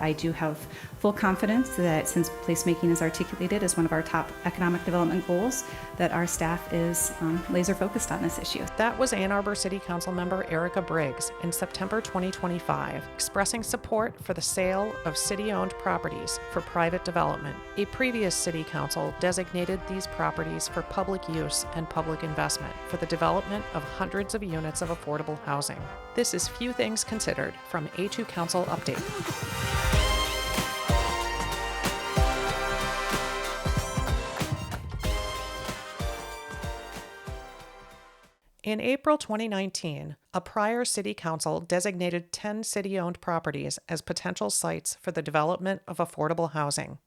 I do have full confidence that since placemaking is articulated as one of our top economic development goals, that our staff is laser focused on this issue. That was Ann Arbor City Council member Erica Briggs in September 2025, expressing support for the sale of city-owned properties for private development. A previous city council designated these properties for public use and public investment for the development of hundreds of units of affordable housing. This is Few Things Considered from A2 Council Update. In April 2019, a prior city council designated 10 city-owned properties as potential sites for the development of affordable housing.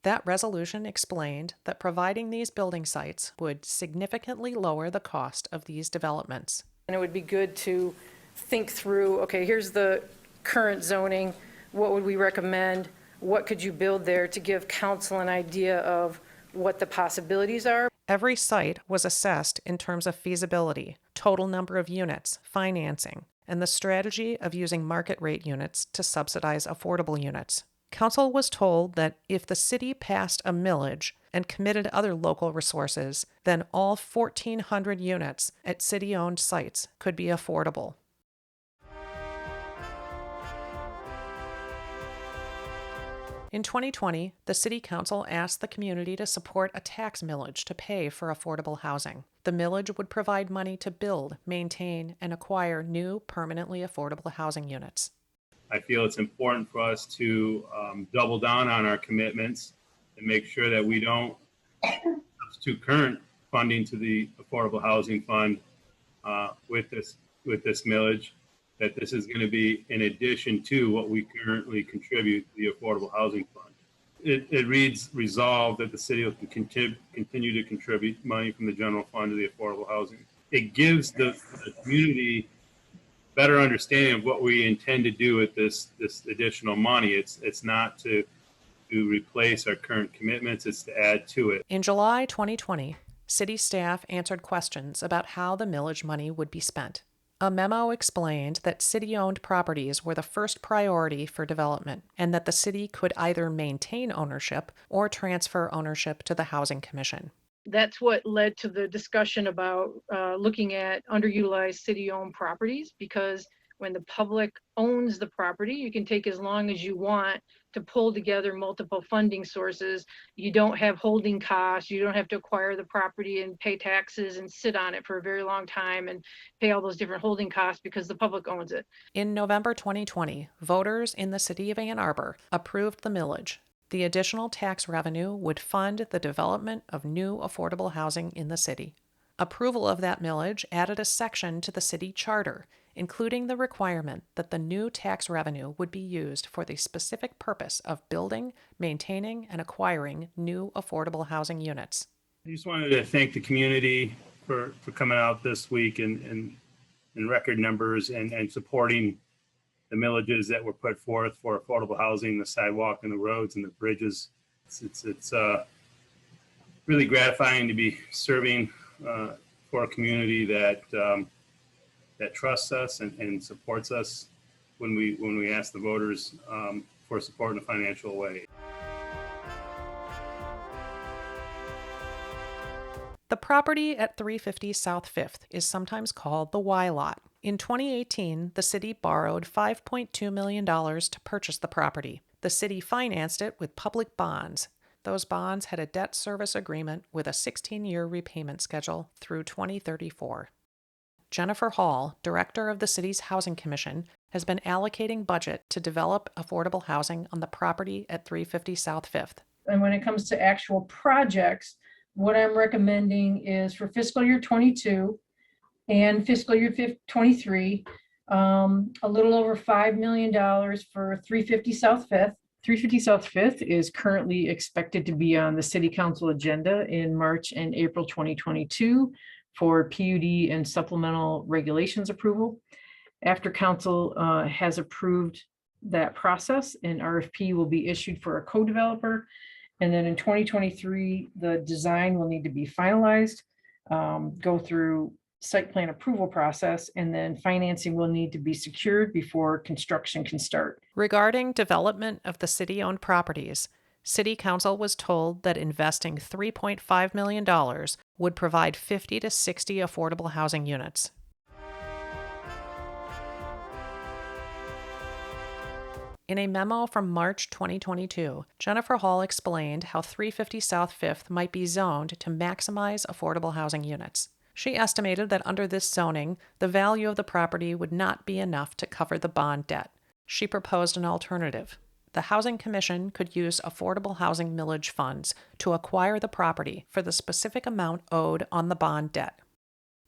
That resolution explained that providing these building sites would significantly lower the cost of these developments. And it would be good to think through, okay, here's the current zoning, what would we recommend, what could you build there, to give council an idea of what the possibilities are. Every site was assessed in terms of feasibility, total number of units, financing, and the strategy of using market rate units to subsidize affordable units. Council was told that if the city passed a millage and committed other local resources, then all 1,400 units at city-owned sites could be affordable. In 2020, the City Council asked the community to support a tax millage to pay for affordable housing. The millage would provide money to build, maintain, and acquire new permanently affordable housing units. I feel it's important for us to double down on our commitments and make sure that we don't substitute current funding to the Affordable Housing Fund with this millage, that this is going to be in addition to what we currently contribute to the Affordable Housing Fund. It reads resolved that the city will continue to contribute money from the general fund to the affordable housing. It gives the community better understanding of what we intend to do with this additional money. It's not to replace our current commitments, it's to add to it. In July 2020, city staff answered questions about how the millage money would be spent. A memo explained that city-owned properties were the first priority for development, and that the city could either maintain ownership or transfer ownership to the Housing Commission. That's what led to the discussion about looking at underutilized city-owned properties, because when the public owns the property, you can take as long as you want to pull together multiple funding sources. You don't have holding costs. You don't have to acquire the property and pay taxes and sit on it for a very long time and pay all those different holding costs because the public owns it. In November 2020, voters in the city of Ann Arbor approved the millage. The additional tax revenue would fund the development of new affordable housing in the city. Approval of that millage added a section to the city charter, including the requirement that the new tax revenue would be used for the specific purpose of building, maintaining, and acquiring new affordable housing units. I just wanted to thank the community for coming out this week in record numbers and supporting the millages that were put forth for affordable housing, the sidewalk and the roads and the bridges. It's really gratifying to be serving for a community that trusts us and supports us when we ask the voters for support in a financial way. The property at 350 South 5th is sometimes called the Y Lot. In 2018, the city borrowed $5.2 million to purchase the property. The city financed it with public bonds. Those bonds had a debt service agreement with a 16-year repayment schedule through 2034. Jennifer Hall, director of the city's Housing Commission, has been allocating budget to develop affordable housing on the property at 350 South 5th. And when it comes to actual projects, what I'm recommending is for fiscal year 22 and fiscal year 23, a little over $5 million for 350 South 5th. 350 South 5th is currently expected to be on the City Council agenda in March and April 2022 for PUD and supplemental regulations approval. After Council has approved that process, an RFP will be issued for a co-developer. And then in 2023, the design will need to be finalized, go through site plan approval process, and then financing will need to be secured before construction can start. Regarding development of the city-owned properties, City Council was told that investing $3.5 million would provide 50 to 60 affordable housing units. In a memo from March 2022, Jennifer Hall explained how 350 South 5th might be zoned to maximize affordable housing units. She estimated that under this zoning, the value of the property would not be enough to cover the bond debt. She proposed an alternative. The Housing Commission could use affordable housing millage funds to acquire the property for the specific amount owed on the bond debt.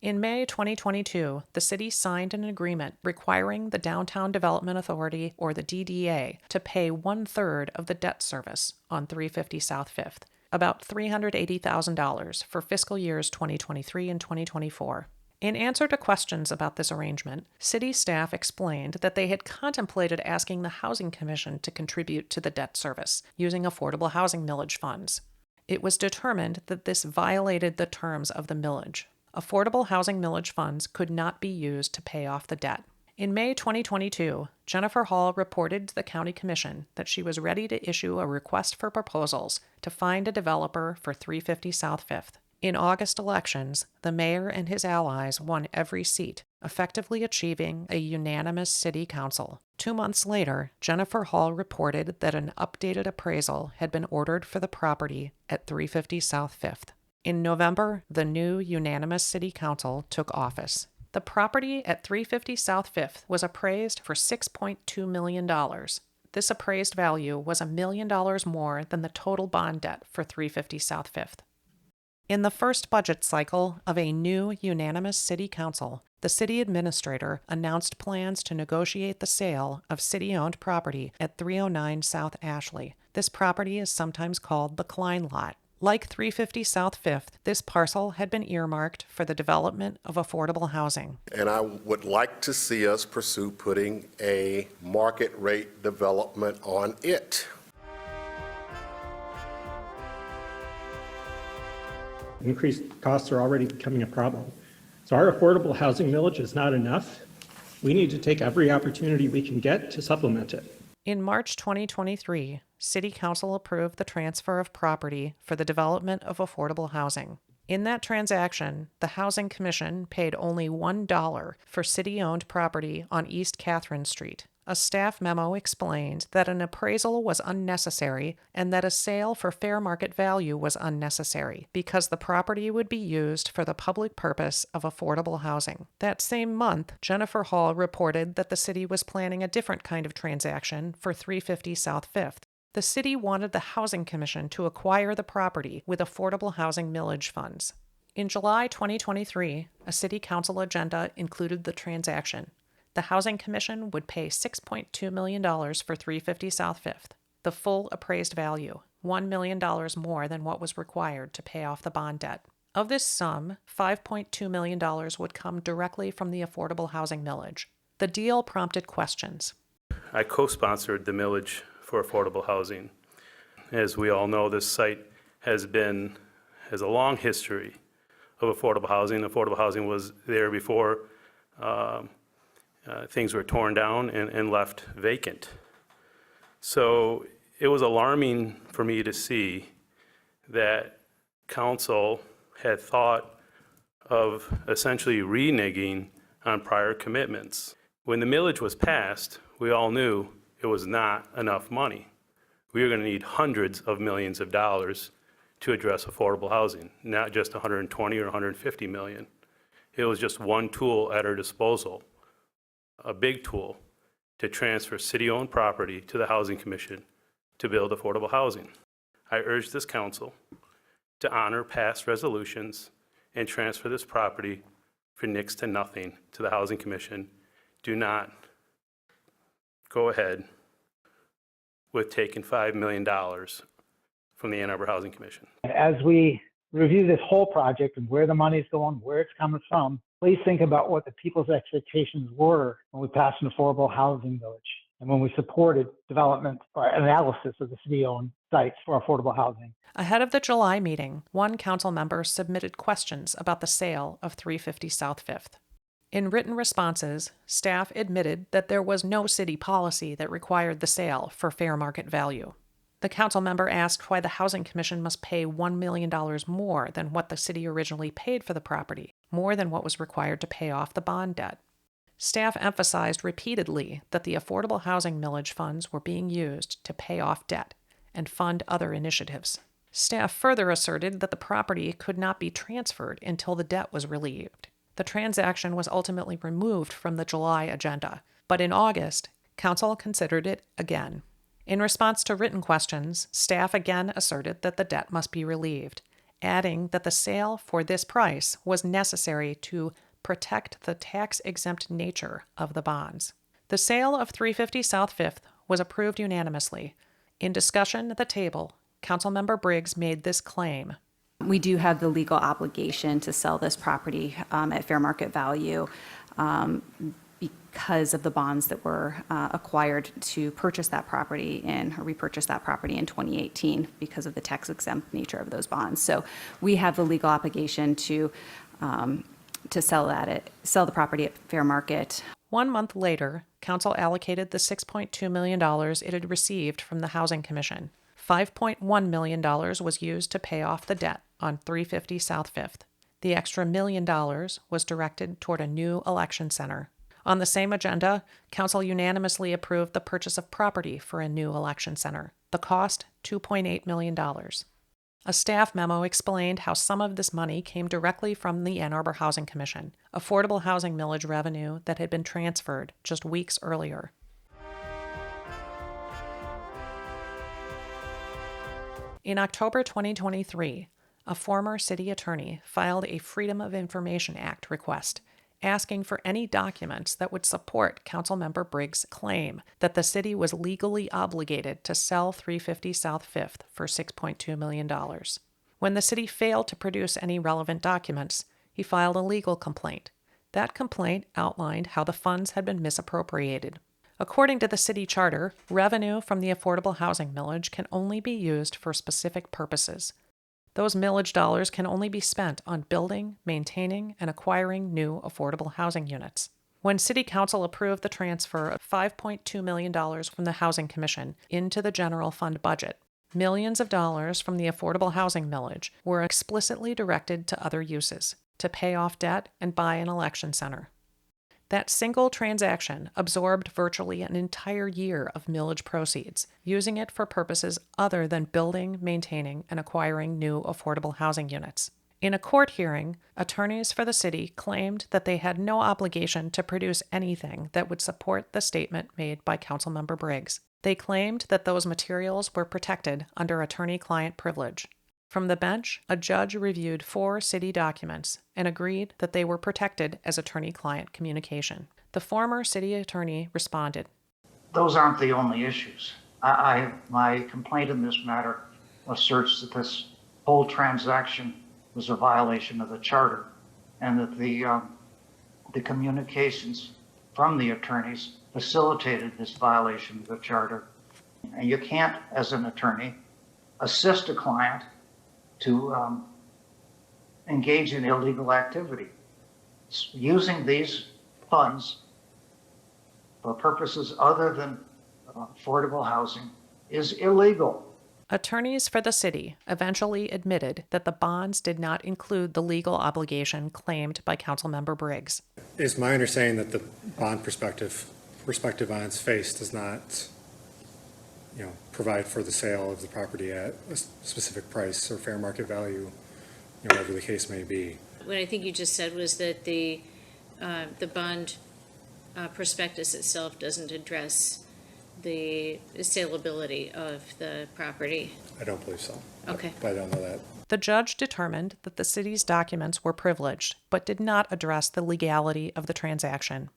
In May 2022, the city signed an agreement requiring the Downtown Development Authority, or the DDA, to pay 1/3 of the debt service on 350 South 5th, about $380,000 for fiscal years 2023 and 2024. In answer to questions about this arrangement, city staff explained that they had contemplated asking the Housing Commission to contribute to the debt service using affordable housing millage funds. It was determined that this violated the terms of the millage. Affordable housing millage funds could not be used to pay off the debt. In May 2022, Jennifer Hall reported to the County Commission that she was ready to issue a request for proposals to find a developer for 350 South 5th. In August elections, the mayor and his allies won every seat, effectively achieving a unanimous city council. 2 months later, Jennifer Hall reported that an updated appraisal had been ordered for the property at 350 South 5th. In November, the new unanimous city council took office. The property at 350 South 5th was appraised for $6.2 million. This appraised value was $1 million more than the total bond debt for 350 South 5th. In the first budget cycle of a new unanimous city council, the city administrator announced plans to negotiate the sale of city-owned property at 309 South Ashley. This property is sometimes called the Klein Lot. Like 350 South 5th, this parcel had been earmarked for the development of affordable housing. And I would like to see us pursue putting a market rate development on it. Increased costs are already becoming a problem. So our affordable housing millage is not enough. We need to take every opportunity we can get to supplement it. In March 2023, City Council approved the transfer of property for the development of affordable housing. In that transaction, the Housing Commission paid only $1 for city-owned property on East Catherine Street. A staff memo explained that an appraisal was unnecessary and that a sale for fair market value was unnecessary because the property would be used for the public purpose of affordable housing. That same month, Jennifer Hall reported that the city was planning a different kind of transaction for 350 South 5th. The city wanted the Housing Commission to acquire the property with affordable housing millage funds. In July 2023, a city council agenda included the transaction. The Housing Commission would pay $6.2 million for 350 South 5th, the full appraised value, $1 million more than what was required to pay off the bond debt. Of this sum, $5.2 million would come directly from the affordable housing millage. The deal prompted questions. I co-sponsored the millage for affordable housing. As we all know, this site has a long history of affordable housing. Affordable housing was there before things were torn down and left vacant. So it was alarming for me to see that council had thought of essentially reneging on prior commitments. When the millage was passed, we all knew it was not enough money. We were going to need hundreds of millions of dollars to address affordable housing, not just 120 or 150 million. It was just one tool at our disposal, a big tool to transfer city-owned property to the Housing Commission to build affordable housing. I urge this council to honor past resolutions and transfer this property for next to nothing to the Housing Commission. Do not go ahead with taking $5 million from the Ann Arbor Housing Commission. As we review this whole project and where the money's going, where it's coming from, please think about what the people's expectations were when we passed an affordable housing village and when we supported development or analysis of the city-owned sites for affordable housing. Ahead of the July meeting, one council member submitted questions about the sale of 350 South Fifth. In written responses, staff admitted that there was no city policy that required the sale for fair market value. The council member asked why the Housing Commission must pay $1 million more than what the city originally paid for the property, more than what was required to pay off the bond debt. Staff emphasized repeatedly that the affordable housing millage funds were being used to pay off debt and fund other initiatives. Staff further asserted that the property could not be transferred until the debt was relieved. The transaction was ultimately removed from the July agenda, but in August, council considered it again. In response to written questions, staff again asserted that the debt must be relieved, adding that the sale for this price was necessary to protect the tax-exempt nature of the bonds. The sale of 350 South Fifth was approved unanimously. In discussion at the table, Councilmember Briggs made this claim. We do have the legal obligation to sell this property at fair market value because of the bonds that were acquired to purchase that property or repurchase that property in 2018 because of the tax-exempt nature of those bonds. So we have the legal obligation to sell the property at fair market. 1 month later, council allocated the $6.2 million it had received from the Housing Commission. $5.1 million was used to pay off the debt on 350 South Fifth. The extra $1 million was directed toward a new election center. On the same agenda, council unanimously approved the purchase of property for a new election center. The cost, $2.8 million. A staff memo explained how some of this money came directly from the Ann Arbor Housing Commission, affordable housing millage revenue that had been transferred just weeks earlier. In October 2023, a former city attorney filed a Freedom of Information Act request asking for any documents that would support Councilmember Briggs' claim that the city was legally obligated to sell 350 South Fifth for $6.2 million. When the city failed to produce any relevant documents, he filed a legal complaint. That complaint outlined how the funds had been misappropriated. According to the city charter, revenue from the affordable housing millage can only be used for specific purposes. Those millage dollars can only be spent on building, maintaining, and acquiring new affordable housing units. When City Council approved the transfer of $5.2 million from the Housing Commission into the general fund budget, millions of dollars from the affordable housing millage were explicitly directed to other uses, to pay off debt and buy an election center. That single transaction absorbed virtually an entire year of millage proceeds, using it for purposes other than building, maintaining, and acquiring new affordable housing units. In a court hearing, attorneys for the city claimed that they had no obligation to produce anything that would support the statement made by Councilmember Briggs. They claimed that those materials were protected under attorney-client privilege. From the bench, a judge reviewed 4 city documents and agreed that they were protected as attorney-client communication. The former city attorney responded. Those aren't the only issues. My complaint in this matter asserts that this whole transaction was a violation of the charter and that the communications from the attorneys facilitated this violation of the charter. And you can't, as an attorney, assist a client to engage in illegal activity. Using these funds for purposes other than affordable housing is illegal. Attorneys for the city eventually admitted that the bonds did not include the legal obligation claimed by Councilmember Briggs. It's my understanding that the bond perspective on its face does not provide for the sale of the property at a specific price or fair market value, whatever the case may be. What I think you just said was that the bond prospectus itself doesn't address the saleability of the property. I don't believe so. Okay. But I don't know that. The judge determined that the city's documents were privileged, but did not address the legality of the transaction.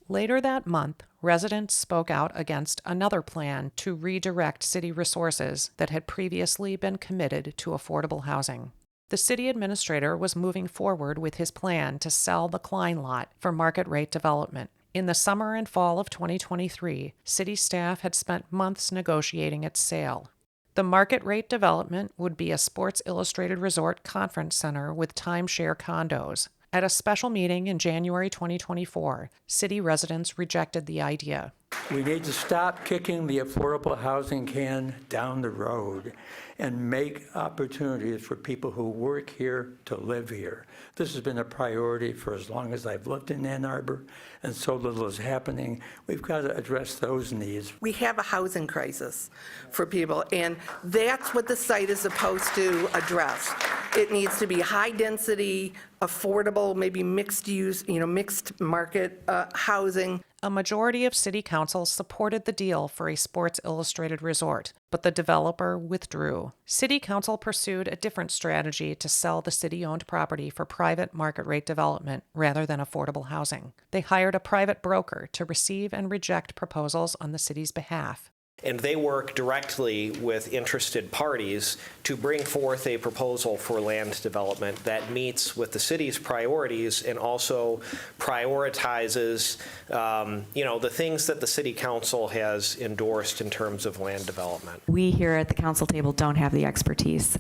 Later that month, residents spoke out against another plan to redirect city resources that had previously been committed to affordable housing. The city administrator was moving forward with his plan to sell the Klein lot for market rate development. In the summer and fall of 2023, city staff had spent months negotiating its sale. The market rate development would be a Sports Illustrated Resort conference center with timeshare condos. At a special meeting in January 2024, city residents rejected the idea. We need to stop kicking the affordable housing can down the road and make opportunities for people who work here to live here. This has been a priority for as long as I've lived in Ann Arbor, and so little is happening. We've got to address those needs. We have a housing crisis for people, and that's what the site is supposed to address. It needs to be high density, affordable, maybe mixed use, mixed market housing. A majority of city council supported the deal for a Sports Illustrated resort, but the developer withdrew. City council pursued a different strategy to sell the city-owned property for private market rate development rather than affordable housing. They hired a private broker to receive and reject proposals on the city's behalf. And they work directly with interested parties to bring forth a proposal for land development that meets with the city's priorities and also prioritizes, the things that the city council has endorsed in terms of land development. We here at the council table don't have the expertise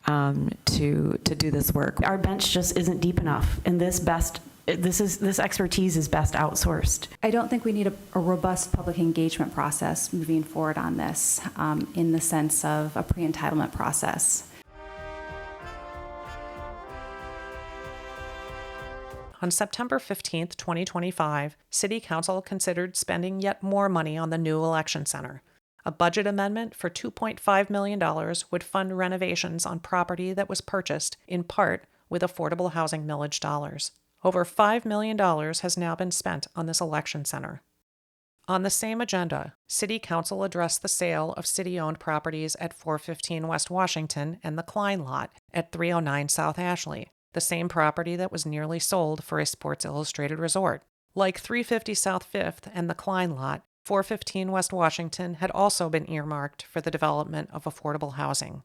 to do this work. Our bench just isn't deep enough, and this expertise is best outsourced. I don't think we need a robust public engagement process moving forward on this in the sense of a pre-entitlement process. On September 15th, 2025, City Council considered spending yet more money on the new election center. A budget amendment for $2.5 million would fund renovations on property that was purchased, in part, with affordable housing millage dollars. Over $5 million has now been spent on this election center. On the same agenda, City Council addressed the sale of city-owned properties at 415 West Washington and the Klein lot at 309 South Ashley, the same property that was nearly sold for a Sports Illustrated resort. Like 350 South 5th and the Klein lot, 415 West Washington had also been earmarked for the development of affordable housing.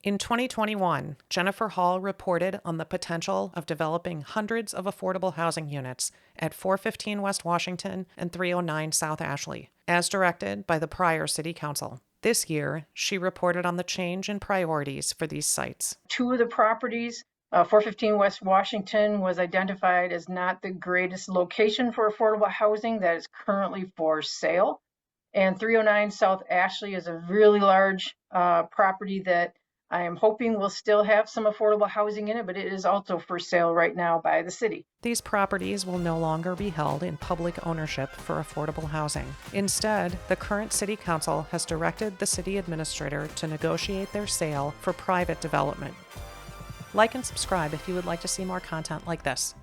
In 2021, Jennifer Hall reported on the potential of developing hundreds of affordable housing units at 415 West Washington and 309 South Ashley, as directed by the prior City Council. This year, she reported on the change in priorities for these sites. Two of the properties, 415 West Washington was identified as not the greatest location for affordable housing that is currently for sale. And 309 South Ashley is a really large property that I am hoping will still have some affordable housing in it, but it is also for sale right now by the city. These properties will no longer be held in public ownership for affordable housing. Instead, the current City Council has directed the city administrator to negotiate their sale for private development. Like and subscribe if you would like to see more content like this.